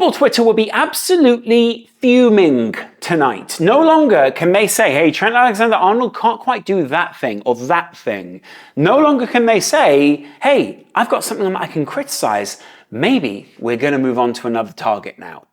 Football Twitter will be absolutely fuming tonight. No longer can they say, hey, Trent Alexander-Arnold can't quite do that thing or that thing. No longer can they say, hey, I've got something that I can criticize. Maybe we're going to move on to another target now.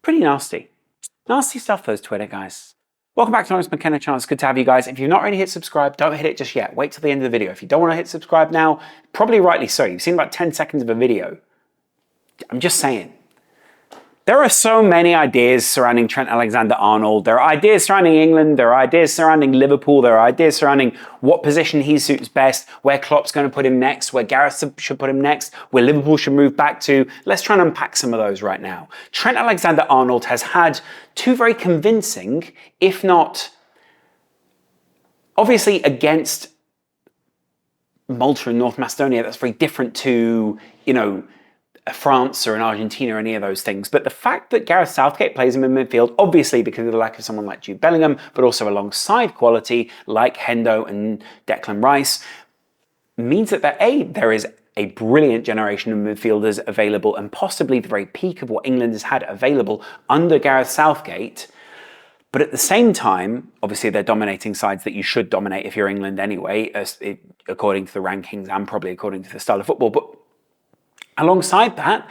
Pretty nasty. Nasty stuff, those Twitter guys. Welcome back to Lawrence McKenna channel. It's good to have you guys. If you've not already hit subscribe, don't hit it just yet. Wait till the end of the video. If you don't want to hit subscribe now, probably rightly so. You've seen about 10 seconds of a video. I'm just saying. There are so many ideas surrounding Trent Alexander-Arnold. There are ideas surrounding England. There are ideas surrounding Liverpool. There are ideas surrounding what position he suits best, where Klopp's going to put him next, where Gareth should put him next, where Liverpool should move back to. Let's try and unpack some of those right now. Trent Alexander-Arnold has had two very convincing, if not obviously against Malta and North Macedonia, that's very different to, France or in Argentina or any of those things. But the fact that Gareth Southgate plays him in midfield, obviously because of the lack of someone like Jude Bellingham, but also alongside quality like Hendo and Declan Rice, means that there is a brilliant generation of midfielders available and possibly the very peak of what England has had available under Gareth Southgate. But at the same time, obviously they're dominating sides that you should dominate if you're England anyway, according to the rankings and probably according to the style of football. But alongside that,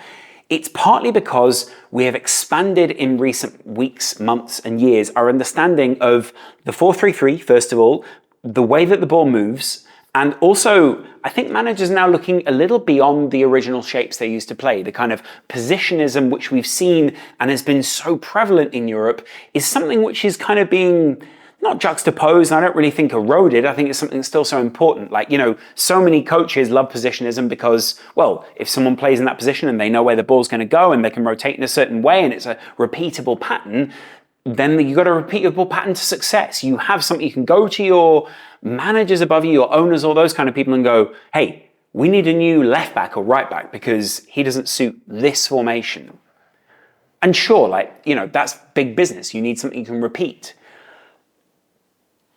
it's partly because we have expanded in recent weeks, months and years our understanding of the 4-3-3, first of all, the way that the ball moves, and also I think managers are now looking a little beyond the original shapes they used to play. The kind of positionism which we've seen and has been so prevalent in Europe is something which is kind of being not juxtaposed, I don't really think eroded. I think it's something that's still so important. Like, so many coaches love positionism because, well, if someone plays in that position and they know where the ball's going to go and they can rotate in a certain way and it's a repeatable pattern, then you've got a repeatable pattern to success. You have something you can go to your managers above you, your owners, all those kind of people and go, hey, we need a new left back or right back because he doesn't suit this formation. And sure, that's big business. You need something you can repeat.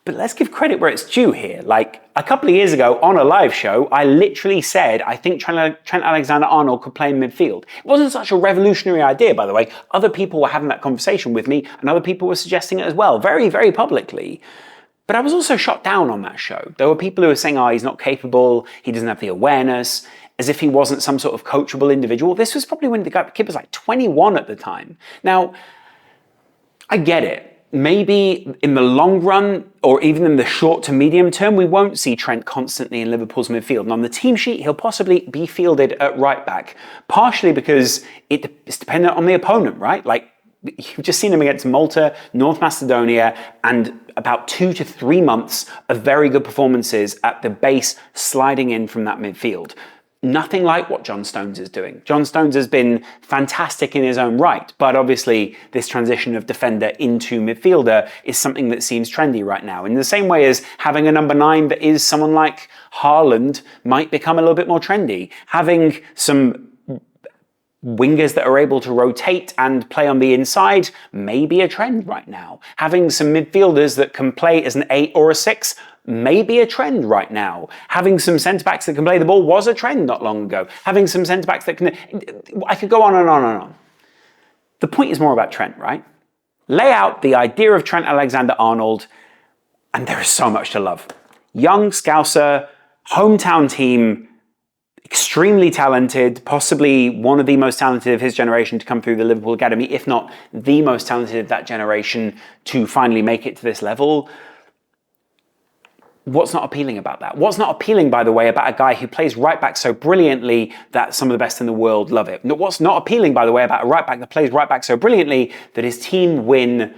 But let's give credit where it's due here. Like a couple of years ago on a live show, I literally said, I think Trent Alexander-Arnold could play in midfield. It wasn't such a revolutionary idea, by the way. Other people were having that conversation with me and other people were suggesting it as well, very, very publicly. But I was also shot down on that show. There were people who were saying, he's not capable, he doesn't have the awareness, as if he wasn't some sort of coachable individual. This was probably when the kid was like 21 at the time. Now, I get it. Maybe in the long run, or even in the short to medium term, we won't see Trent constantly in Liverpool's midfield. And on the team sheet, he'll possibly be fielded at right back, partially because it's dependent on the opponent, right? Like, you've just seen him against Malta, North Macedonia, and about 2 to 3 months of very good performances at the base, sliding in from that midfield. Nothing like what John Stones is doing. John Stones has been fantastic in his own right, but obviously this transition of defender into midfielder is something that seems trendy right now. In the same way as having a number 9 that is someone like Haaland might become a little bit more trendy. Having some wingers that are able to rotate and play on the inside may be a trend right now. Having some midfielders that can play as an 8 or a 6 may be a trend right now. Having some centre-backs that can play the ball was a trend not long ago. Having some centre-backs that can... I could go on and on and on. The point is more about Trent, right? Lay out the idea of Trent Alexander-Arnold and there is so much to love. Young Scouser, hometown team, extremely talented, possibly one of the most talented of his generation to come through the Liverpool Academy, if not the most talented of that generation to finally make it to this level. What's not appealing about that? What's not appealing, by the way, about a guy who plays right back so brilliantly that some of the best in the world love it? What's not appealing, by the way, about a right back that plays right back so brilliantly that his team win,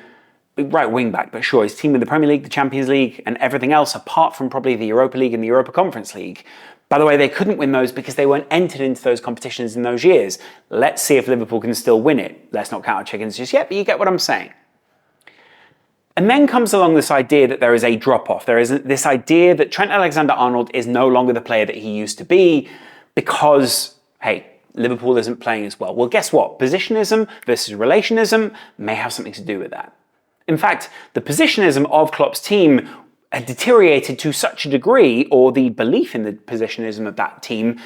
right wing back, but sure, his team win the Premier League, the Champions League, and everything else apart from probably the Europa League and the Europa Conference League. By the way, they couldn't win those because they weren't entered into those competitions in those years. Let's see if Liverpool can still win it. Let's not count our chickens just yet, but you get what I'm saying. And then comes along this idea that there is a drop-off. There is this idea that Trent Alexander-Arnold is no longer the player that he used to be because, hey, Liverpool isn't playing as well. Well, guess what? Positionism versus relationism may have something to do with that. In fact, the positionism of Klopp's team had deteriorated to such a degree, or the belief in the positionism of that team,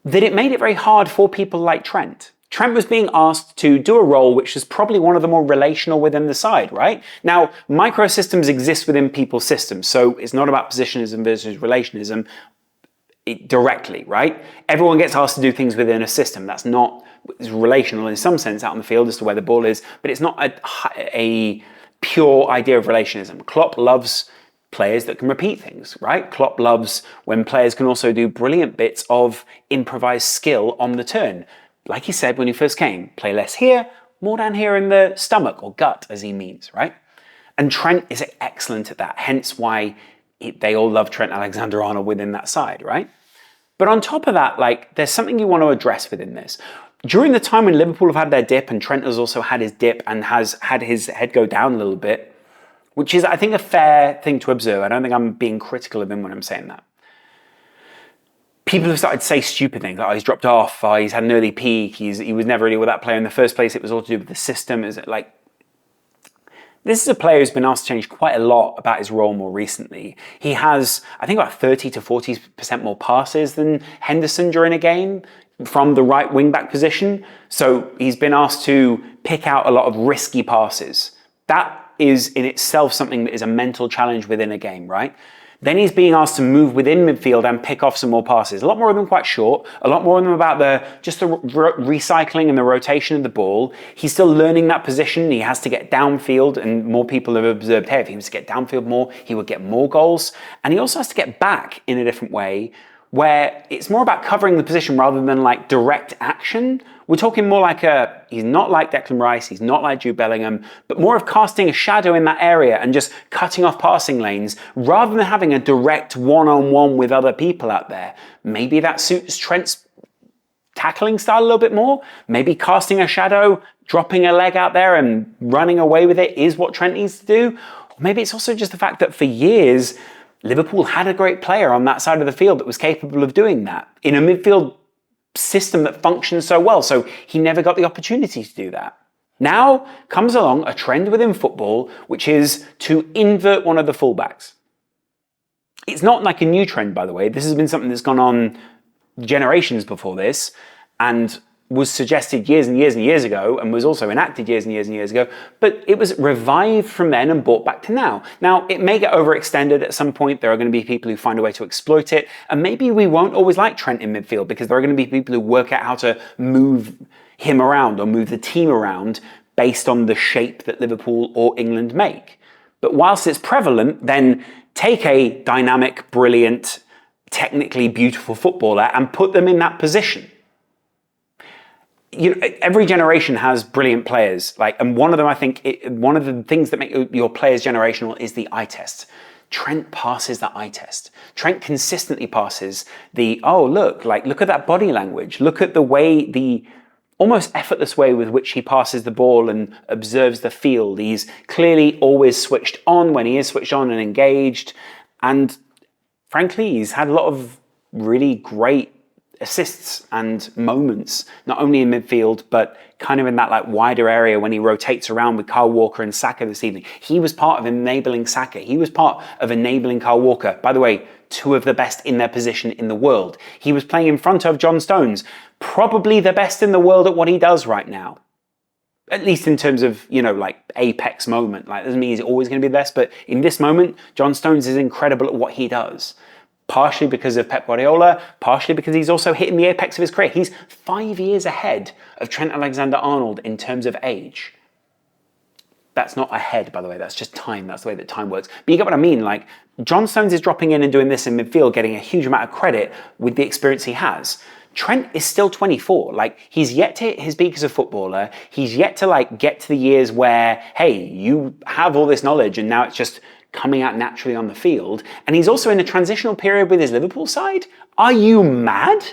that it made it very hard for people like Trent. Trent was being asked to do a role which is probably one of the more relational within the side, right? Now, microsystems exist within people's systems, so it's not about positionism versus relationism directly, right? Everyone gets asked to do things within a system. That's not, it's relational in some sense out on the field as to where the ball is, but it's not a pure idea of relationism. Klopp loves players that can repeat things, right? Klopp loves when players can also do brilliant bits of improvised skill on the turn. Like he said when he first came, play less here, more down here in the stomach or gut, as he means, right? And Trent is excellent at that, hence why they all love Trent Alexander-Arnold within that side, right? But on top of that, like, there's something you want to address within this. During the time when Liverpool have had their dip, and Trent has also had his dip and has had his head go down a little bit, which is, I think, a fair thing to observe. I don't think I'm being critical of him when I'm saying that. People have started to say stupid things, like, oh, he's dropped off, oh, he's had an early peak, he was never really with that player in the first place, it was all to do with the system. Is it like, this is a player who's been asked to change quite a lot about his role more recently. He has, I think, about 30 to 40% more passes than Henderson during a game from the right wing-back position. So he's been asked to pick out a lot of risky passes. That is in itself something that is a mental challenge within a game, right? Then he's being asked to move within midfield and pick off some more passes. A lot more of them quite short, a lot more of them about the recycling and the rotation of the ball. He's still learning that position. He has to get downfield, and more people have observed, hey, if he was to get downfield more, he would get more goals. And he also has to get back in a different way, where it's more about covering the position rather than like direct action. We're talking more like he's not like Declan Rice, he's not like Jude Bellingham, but more of casting a shadow in that area and just cutting off passing lanes rather than having a direct one-on-one with other people out there. Maybe that suits Trent's tackling style a little bit more. Maybe casting a shadow, dropping a leg out there and running away with it is what Trent needs to do. Or maybe it's also just the fact that for years, Liverpool had a great player on that side of the field that was capable of doing that in a midfield system that functions so well, so he never got the opportunity to do that. Now comes along a trend within football, which is to invert one of the fullbacks. It's not like a new trend, by the way. This has been something that's gone on generations before this, and was suggested years and years and years ago, and was also enacted years and years and years ago, but it was revived from then and brought back to now. Now, it may get overextended at some point. There are going to be people who find a way to exploit it, and maybe we won't always like Trent in midfield, because there are going to be people who work out how to move him around or move the team around based on the shape that Liverpool or England make. But whilst it's prevalent, then take a dynamic, brilliant, technically beautiful footballer and put them in that position. You know, every generation has brilliant players, and one of them, I think, one of the things that make your players generational is the eye test. Trent passes that eye test. Trent consistently passes the, oh, look at that body language. Look at the way, the almost effortless way with which he passes the ball and observes the field. He's clearly always switched on when he is switched on and engaged. And frankly, he's had a lot of really great assists and moments, not only in midfield, but kind of in that wider area when he rotates around with Kyle Walker and Saka this evening. He was part of enabling Saka. He was part of enabling Kyle Walker. By the way, two of the best in their position in the world. He was playing in front of John Stones, probably the best in the world at what he does right now. At least in terms of, apex moment. Doesn't mean he's always going to be the best, but in this moment, John Stones is incredible at what he does. Partially because of Pep Guardiola, partially because he's also hitting the apex of his career. He's 5 years ahead of Trent Alexander-Arnold in terms of age. That's not ahead, by the way, that's just time. That's the way that time works. But you get what I mean, John Stones is dropping in and doing this in midfield, getting a huge amount of credit with the experience he has. Trent is still 24. He's yet to hit his peak as a footballer. He's yet to, get to the years where, hey, you have all this knowledge and now it's just coming out naturally on the field. And he's also in a transitional period with his Liverpool side. Are you mad?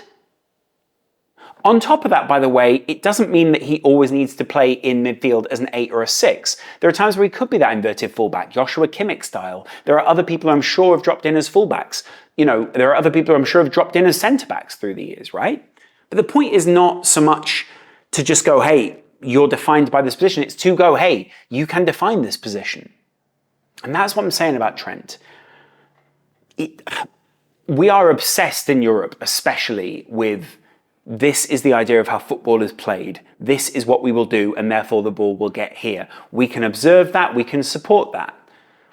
On top of that, by the way, it doesn't mean that he always needs to play in midfield as an 8 or a 6. There are times where he could be that inverted fullback, Joshua Kimmich style. There are other people I'm sure have dropped in as fullbacks. There are other people I'm sure have dropped in as centre-backs through the years, right? But the point is not so much to just go, hey, you're defined by this position. It's to go, hey, you can define this position. And that's what I'm saying about Trent. We are obsessed in Europe, especially with this is the idea of how football is played. This is what we will do, and therefore the ball will get here. We can observe that, we can support that.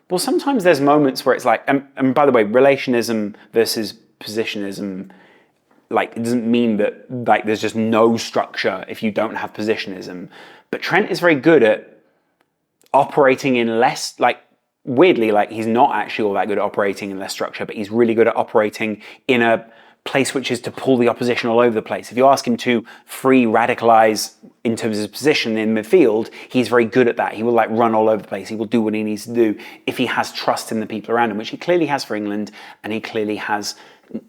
Well, sometimes there's moments where it's like, and by the way, relationism versus positionism, like, it doesn't mean that like there's just no structure if you don't have positionism. But Trent is very good at operating in less, like, weirdly, like, he's not actually all that good at operating in less structure, but he's really good at operating in a place which is to pull the opposition all over the place. If you ask him to free radicalize in terms of his position in midfield, he's very good at that. He will like run all over the place. He will do what he needs to do if he has trust in the people around him, which he clearly has for England, and he clearly has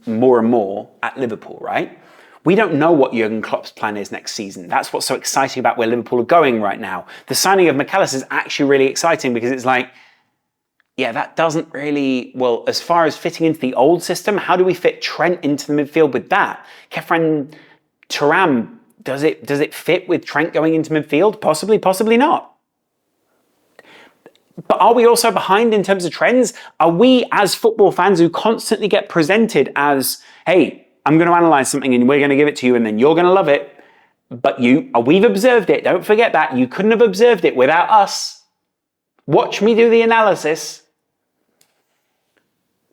more and more at Liverpool, right? We don't know what Jurgen Klopp's plan is next season. That's what's so exciting about where Liverpool are going right now. The signing of McAllister is actually really exciting because it's like, yeah, that doesn't really, well, as far as fitting into the old system, how do we fit Trent into the midfield with that? Khéphren Thuram, does it fit with Trent going into midfield? Possibly, possibly not. But are we also behind in terms of trends? Are we, as football fans who constantly get presented as, hey, I'm going to analyze something and we're going to give it to you and then you're going to love it, but we've observed it. Don't forget that. You couldn't have observed it without us. Watch me do the analysis.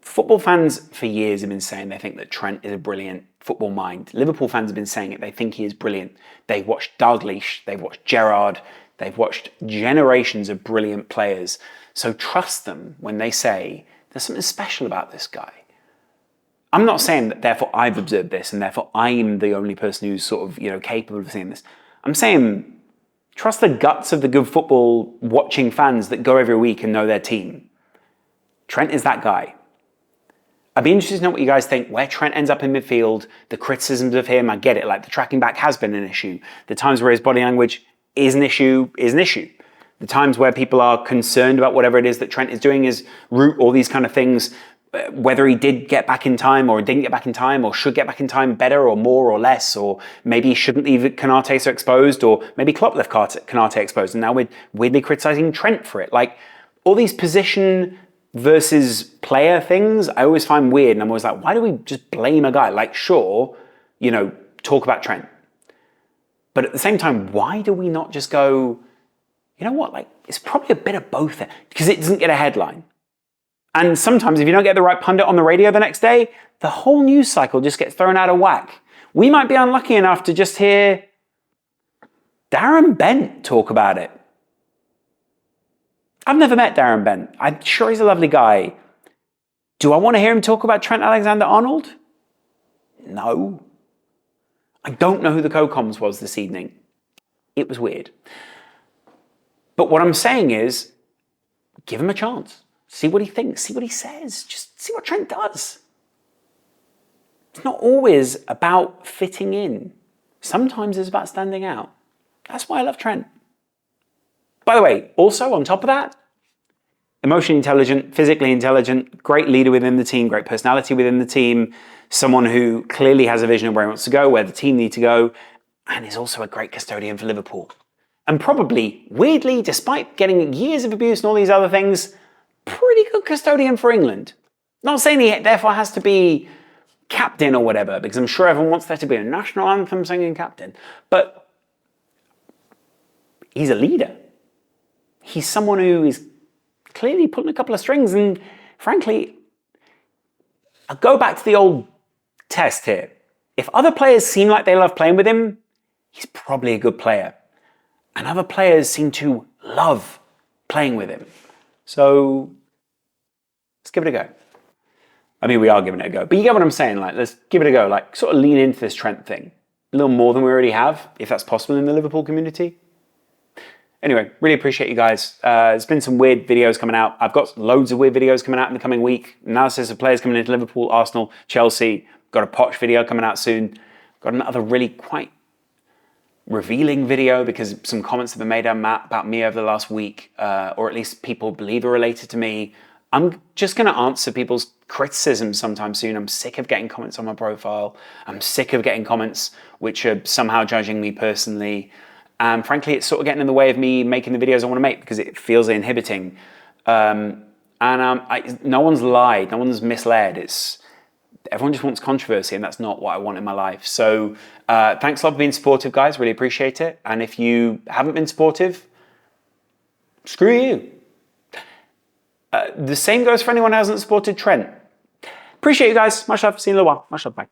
Football fans for years have been saying they think that Trent is a brilliant football mind. Liverpool fans have been saying it. They think he is brilliant. They've watched Dalglish, they've watched Gerrard, they've watched generations of brilliant players. So trust them when they say there's something special about this guy. I'm not saying that therefore I've observed this and therefore I'm the only person who's sort of, capable of seeing this. I'm saying trust the guts of the good football watching fans that go every week and know their team. Trent is that guy. I'd be interested to know what you guys think, where Trent ends up in midfield, the criticisms of him, I get it, like the tracking back has been an issue. The times where his body language is an issue, is an issue. The times where people are concerned about whatever it is that Trent is doing, his route, all these kind of things, whether he did get back in time or didn't get back in time or should get back in time better or more or less, or maybe he shouldn't leave Konate so exposed, or maybe Klopp left Konate exposed and now we're weirdly criticising Trent for it. Like, all these position versus player things, I always find weird, and I'm always like, why do we just blame a guy? Like, sure, talk about Trent. But at the same time, why do we not just go, you know what, like, it's probably a bit of both there, because it doesn't get a headline. And sometimes if you don't get the right pundit on the radio the next day, the whole news cycle just gets thrown out of whack. We might be unlucky enough to just hear Darren Bent talk about it. I've never met Darren Bent. I'm sure he's a lovely guy. Do I want to hear him talk about Trent Alexander-Arnold? No. I don't know who the co-coms was this evening. It was weird. But what I'm saying is, give him a chance. See what he thinks. See what he says. Just see what Trent does. It's not always about fitting in. Sometimes it's about standing out. That's why I love Trent. By the way, also on top of that, emotionally intelligent, physically intelligent, great leader within the team, great personality within the team, someone who clearly has a vision of where he wants to go, where the team need to go, and is also a great custodian for Liverpool. And probably, weirdly, despite getting years of abuse and all these other things, pretty good custodian for England. Not saying he therefore has to be captain or whatever, because I'm sure everyone wants there to be a national anthem singing captain, but he's a leader. He's someone who is clearly pulling a couple of strings, and frankly, I'll go back to the old test here. If other players seem like they love playing with him, he's probably a good player. And other players seem to love playing with him. So let's give it a go. I mean, we are giving it a go, but you get what I'm saying. Like, let's give it a go. Like, sort of lean into this Trent thing a little more than we already have, if that's possible in the Liverpool community. Anyway, really appreciate you guys. There's been some weird videos coming out. I've got loads of weird videos coming out in the coming week. Analysis of players coming into Liverpool, Arsenal, Chelsea. Got a Poch video coming out soon. Got another really quite revealing video because some comments have been made about me over the last week, or at least people believe are related to me. I'm just going to answer people's criticism sometime soon. I'm sick of getting comments on my profile. I'm sick of getting comments which are somehow judging me personally. And frankly, it's sort of getting in the way of me making the videos I want to make because it feels inhibiting. No one's lied, no one's misled. It's everyone just wants controversy, and that's not what I want in my life. So thanks a lot for being supportive, guys. Really appreciate it. And if you haven't been supportive, screw you. The same goes for anyone who hasn't supported Trent. Appreciate you guys. Much love. See you in a little while. Much love. Bye.